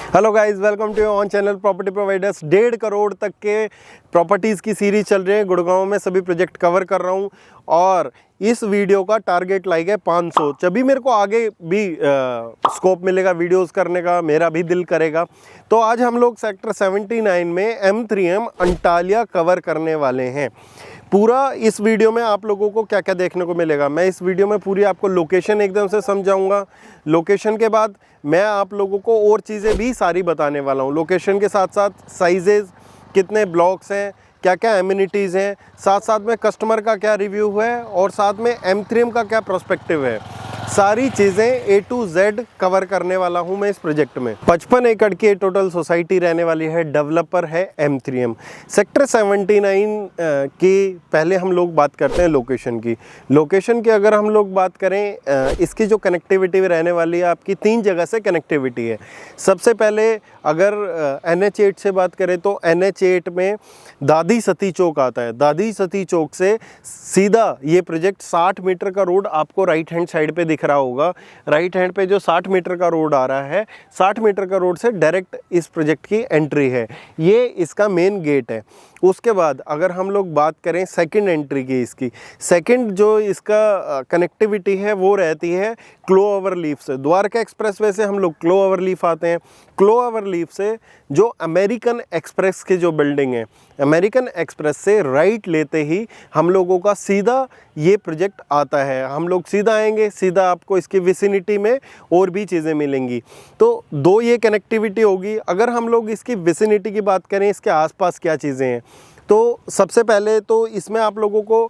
Hello guys, welcome to on channel property providers. 1.5 crore तक के properties की सीरीज चल रही है। गुड़गांव में सभी प्रोजेक्ट कवर कर रहा हूं और इस वीडियो का टारगेट लाइक है 500। जब भी मेरे को आगे भी स्कोप मिलेगा वीडियोस करने का, मेरा भी दिल करेगा। तो आज हम लोग सेक्टर 79 में M3M अंटालिया कवर करने वाले हैं। पूरा इस वीडियो में आप लोगों को क्या क्या देखने को मिलेगा, मैं इस वीडियो में पूरी आपको लोकेशन एकदम से समझाऊंगा। लोकेशन के बाद मैं आप लोगों को और चीज़ें भी सारी बताने वाला हूं। लोकेशन के साथ साथ साइजेज़, कितने ब्लॉक्स हैं, क्या क्या एमिनिटीज़ हैं, साथ साथ में कस्टमर का क्या रिव्यू है और साथ में M3M का क्या प्रोस्पेक्टिव है, सारी चीज़ें A to Z कवर करने वाला हूं मैं इस प्रोजेक्ट में। 55 एकड़ की टोटल सोसाइटी रहने वाली है, डेवलपर है M3M। सेक्टर 79 की पहले हम लोग बात करते हैं लोकेशन की। लोकेशन की अगर हम लोग बात करें, इसकी जो कनेक्टिविटी रहने वाली है, आपकी 3 जगह से कनेक्टिविटी है। सबसे पहले अगर NH8 से बात करें तो NH8 में दादी सती चौक आता है। दादी सती चौक से सीधा ये प्रोजेक्ट 60 मीटर का रोड आपको राइट हैंड साइड पे दिख रहा होगा। राइट हैंड पे जो 60 मीटर का रोड आ रहा है, 60 मीटर का रोड से डायरेक्ट इस प्रोजेक्ट की एंट्री है। ये इसका मेन गेट है। उसके बाद अगर हम लोग बात करें सेकंड एंट्री की, इसकी सेकंड जो इसका कनेक्टिविटी है वो रहती है क्लोवर लीफ से। द्वारका एक्सप्रेसवे से हम लोग क्लोवर लीफ आते हैं। क्लोवर लीफ से जो अमेरिकन एक्सप्रेस की जो बिल्डिंग है, अमेरिकन एक्सप्रेस से राइट लेते ही हम लोगों का सीधा ये प्रोजेक्ट आता है। हम लोग सीधा आएंगे, सीधा आपको इसकी विसिनिटी में और भी चीज़ें मिलेंगी। तो दो ये कनेक्टिविटी होगी। अगर हम लोग इसकी विसिनिटी की बात करें, इसके आसपास क्या चीज़ें हैं, तो सबसे पहले तो इसमें आप लोगों को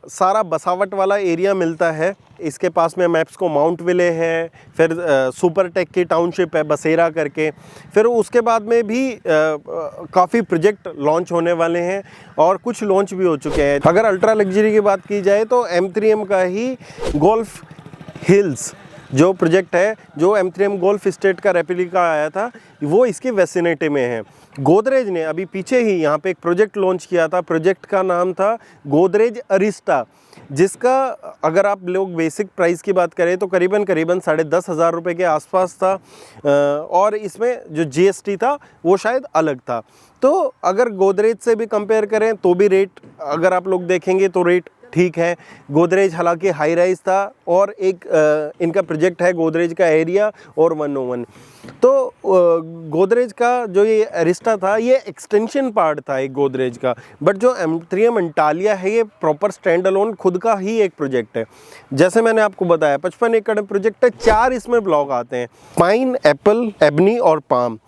सारा बसावट वाला एरिया मिलता है। इसके पास में मैप्स को माउंट विले है, फिर सुपर टेक की टाउनशिप है बसेरा करके। फिर उसके बाद में भी काफ़ी प्रोजेक्ट लॉन्च होने वाले हैं और कुछ लॉन्च भी हो चुके हैं। अगर अल्ट्रा लग्जरी की बात की जाए तो M3M का ही गोल्फ हिल्स जो प्रोजेक्ट है, जो M3M गोल्फ स्टेट का रेप्लिका आया था, वो इसकी वेसिनिटी में है। गोदरेज ने अभी पीछे ही यहाँ पे एक प्रोजेक्ट लॉन्च किया था। प्रोजेक्ट का नाम था गोदरेज अरिस्टा, जिसका अगर आप लोग बेसिक प्राइस की बात करें तो करीबन 10,500 रुपये के आसपास था। और इसमें जो GST था वो शायद अलग था। तो अगर गोदरेज से भी कंपेयर करें तो भी रेट अगर आप लोग देखेंगे तो रेट ठीक है। गोदरेज हालांकि हाई राइज था और एक इनका प्रोजेक्ट है गोदरेज का एरिया और 101। तो गोदरेज का जो ये अरिस्टा था, ये एक्सटेंशन पार्ट था एक गोदरेज का। बट जो M3M अंटालिया है, ये प्रॉपर स्टैंड अलोन खुद का ही एक प्रोजेक्ट है। जैसे मैंने आपको बताया 55 एकड़ प्रोजेक्ट है, 4 इसमें ब्लॉक आते हैं, पाइन, एप्पल, एबनी और पाम।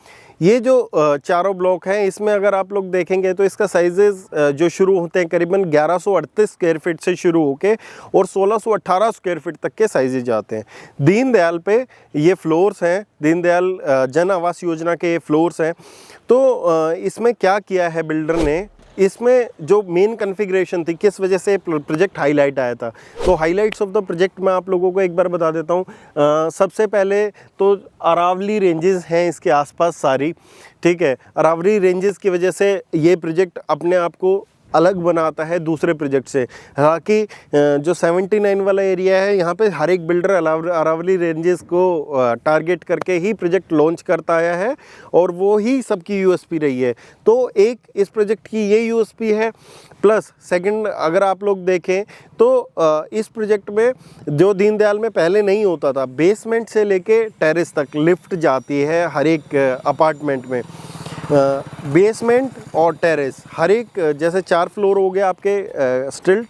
ये जो चारों ब्लॉक हैं, इसमें अगर आप लोग देखेंगे तो इसका साइजेस जो शुरू होते हैं करीबन 1138 स्क्वायर फीट से शुरू होके और 1618 स्क्वायर फीट तक के साइजेज आते हैं। दीनदयाल पे ये फ्लोर्स हैं, दीनदयाल जन आवास योजना के ये फ्लोर्स हैं। तो इसमें क्या किया है बिल्डर ने, इसमें जो मेन कॉन्फ़िगरेशन थी, किस वजह से प्रोजेक्ट हाईलाइट आया था, तो हाईलाइट्स ऑफ द प्रोजेक्ट मैं आप लोगों को एक बार बता देता हूँ। सबसे पहले तो अरावली रेंजेस हैं इसके आसपास सारी, ठीक है। अरावली रेंजेस की वजह से ये प्रोजेक्ट अपने आप को अलग बनाता है दूसरे प्रोजेक्ट से। हालांकि जो 79 वाला एरिया है, यहाँ पे हर एक बिल्डर अरावली रेंजेस को टारगेट करके ही प्रोजेक्ट लॉन्च करता आया है और वो ही सबकी USP रही है। तो एक इस प्रोजेक्ट की ये USP है। प्लस सेकंड अगर आप लोग देखें तो इस प्रोजेक्ट में जो दीनदयाल में पहले नहीं होता था, बेसमेंट से लेके टेरेस तक लिफ्ट जाती है हर एक अपार्टमेंट में। बेसमेंट और टेरेस हर एक, जैसे 4 फ्लोर हो गए आपके स्टिल्ट,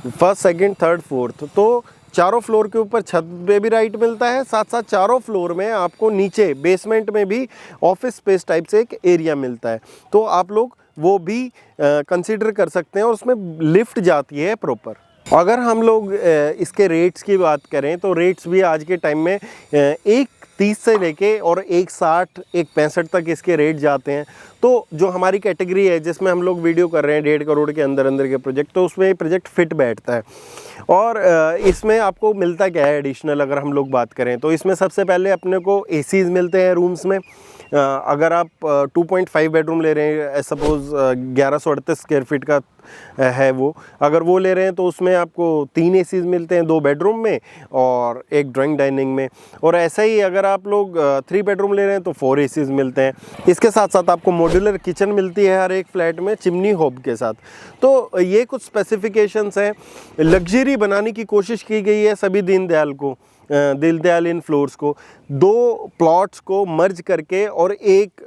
फर्स्ट सेकंड थर्ड फोर्थ, तो चारों फ्लोर के ऊपर छत पे भी राइट मिलता है। साथ साथ चारों फ्लोर में आपको नीचे बेसमेंट में भी ऑफिस स्पेस टाइप से एक एरिया मिलता है। तो आप लोग वो भी कंसीडर कर सकते हैं और उसमें लिफ्ट जाती है प्रॉपर। अगर हम लोग इसके रेट्स की बात करें तो रेट्स भी आज के टाइम में 1.30 से लेके और 1.60, 1.65 तक इसके रेट जाते हैं। तो जो हमारी कैटेगरी है जिसमें हम लोग वीडियो कर रहे हैं 1.5 करोड़ के अंदर अंदर के प्रोजेक्ट, तो उसमें प्रोजेक्ट फिट बैठता है। और इसमें आपको मिलता क्या है एडिशनल, अगर हम लोग बात करें तो इसमें सबसे पहले अपने को ACs मिलते हैं रूम्स में। अगर आप 2.5 बेडरूम ले रहे हैं, सपोज़ 1138 स्क्वायर फीट का है वो, अगर वो ले रहे हैं तो उसमें आपको 3 ACs मिलते हैं, 2 बेडरूम में और 1 ड्राइंग डाइनिंग में। और ऐसा ही अगर आप लोग 3 बेडरूम ले रहे हैं तो 4 एसीज मिलते हैं। इसके साथ साथ आपको मॉड्यूलर किचन मिलती है हर एक फ्लैट में चिमनी होब के साथ। तो ये कुछ स्पेसिफिकेशंस हैं। लग्जरी बनाने की कोशिश की गई है सभी दीनदयाल इन फ्लोर्स को, 2 प्लॉट्स को मर्ज करके और एक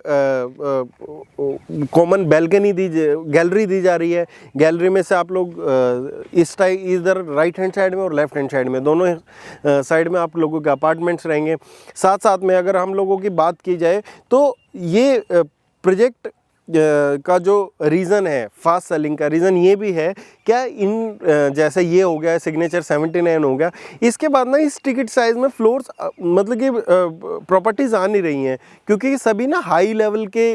कॉमन बैल्कनी गैलरी दी जा रही है। गैलरी में से आप लोग इधर राइट हैंड साइड में और लेफ्ट हैंड साइड में दोनों साइड में आप लोगों के अपार्टमेंट्स रहेंगे। साथ साथ में अगर हम लोगों की बात की जाए तो ये प्रोजेक्ट का जो रीज़न है फास्ट सेलिंग का रीज़न ये भी है क्या, इन जैसे ये हो गया सिग्नेचर 79 हो गया, इसके बाद ना इस टिकट साइज़ में फ्लोर्स मतलब कि प्रॉपर्टीज़ आ नहीं रही हैं, क्योंकि सभी ना हाई लेवल के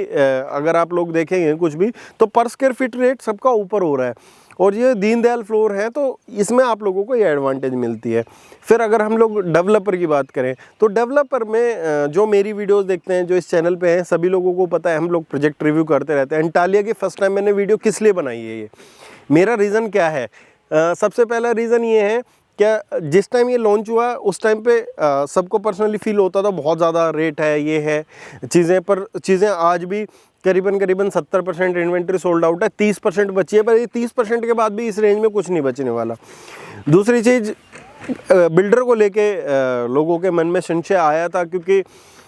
अगर आप लोग देखेंगे कुछ भी तो पर स्क्वायर फीट रेट सबका ऊपर हो रहा है। और ये दीनदयाल फ्लोर है तो इसमें आप लोगों को ये एडवांटेज मिलती है। फिर अगर हम लोग डेवलपर की बात करें तो डेवलपर में जो मेरी वीडियोस देखते हैं, जो इस चैनल पे हैं, सभी लोगों को पता है हम लोग प्रोजेक्ट रिव्यू करते रहते हैं। एंटालिया की फर्स्ट टाइम मैंने वीडियो किस लिए बनाई है, ये मेरा रीज़न क्या है। सबसे पहला रीज़न ये है क्या, जिस टाइम ये लॉन्च हुआ उस टाइम पे सबको पर्सनली फील होता था बहुत ज़्यादा रेट है, ये है चीज़ें, पर चीज़ें आज भी करीबन 70% इन्वेंट्री सोल्ड आउट है, 30% बची है, पर ये 30% के बाद भी इस रेंज में कुछ नहीं बचने वाला। दूसरी चीज़, बिल्डर को लेके लोगों के मन में संशय आया था क्योंकि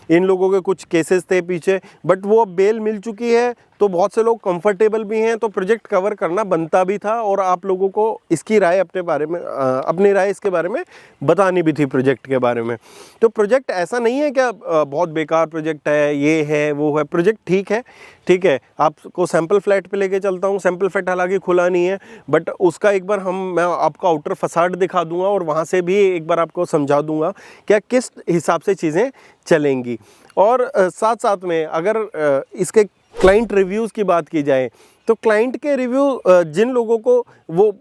इन लोगों के कुछ केसेस थे पीछे, बट वो अब बेल मिल चुकी है तो बहुत से लोग कंफर्टेबल भी हैं, तो प्रोजेक्ट कवर करना बनता भी था और आप लोगों को इसकी राय अपने बारे में अपनी राय इसके बारे में बतानी भी थी प्रोजेक्ट के बारे में। तो प्रोजेक्ट ऐसा नहीं है क्या बहुत बेकार प्रोजेक्ट है, ये है वो है, प्रोजेक्ट ठीक है। आपको सैम्पल फ्लैट पे लेके चलता हूँ। सैम्पल फ्लैट हालांकि खुला नहीं है, बट उसका एक बार मैं आपको आउटर फसाड दिखा दूंगा और वहाँ से भी एक बार आपको समझा दूंगा क्या किस हिसाब से चीज़ें चलेंगी। और साथ साथ में अगर इसके क्लाइंट रिव्यूज़ की बात की जाए तो क्लाइंट के रिव्यू, जिन लोगों को वो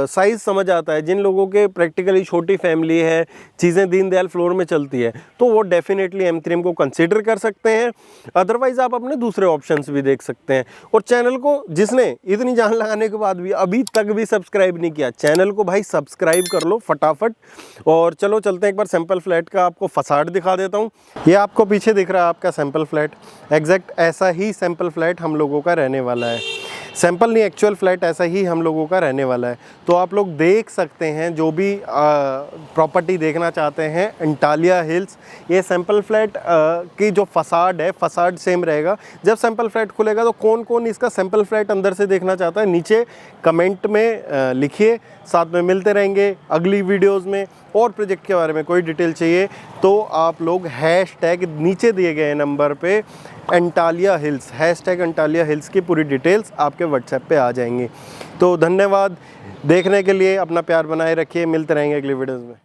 साइज़ समझ आता है, जिन लोगों के प्रैक्टिकली छोटी फैमिली है, चीज़ें दीनदयाल फ्लोर में चलती है, तो वो डेफिनेटली M3M को कंसीडर कर सकते हैं। अदरवाइज़ आप अपने दूसरे ऑप्शंस भी देख सकते हैं। और चैनल को जिसने इतनी जान लगाने के बाद भी अभी तक भी सब्सक्राइब नहीं किया, चैनल को भाई सब्सक्राइब कर लो फटाफट। और चलो चलते हैं, एक बार सैम्पल फ्लैट का आपको फसाड दिखा देता हूँ। ये आपको पीछे दिख रहा है आपका सैम्पल फ्लैट, एग्जैक्ट ऐसा ही सैम्पल फ्लैट हम लोगों का रहने वाला है। सैंपल नहीं, एक्चुअल फ्लैट ऐसा ही हम लोगों का रहने वाला है। तो आप लोग देख सकते हैं, जो भी प्रॉपर्टी देखना चाहते हैं एंटालिया हिल्स, ये सैंपल फ्लैट की जो फसाड है, फसाड सेम रहेगा। जब सैंपल फ्लैट खुलेगा तो कौन कौन इसका सैंपल फ्लैट अंदर से देखना चाहता है नीचे कमेंट में लिखिए। साथ में मिलते रहेंगे अगली वीडियोज़ में। और प्रोजेक्ट के बारे में कोई डिटेल चाहिए तो आप लोग हैशटैग नीचे दिए गए नंबर पे Antilia hills, hashtag Antilia hills की पूरी डिटेल्स आपके व्हाट्सएप पे आ जाएंगी। तो धन्यवाद देखने के लिए, अपना प्यार बनाए रखिए, मिलते रहेंगे अगली वीडियोज़ में।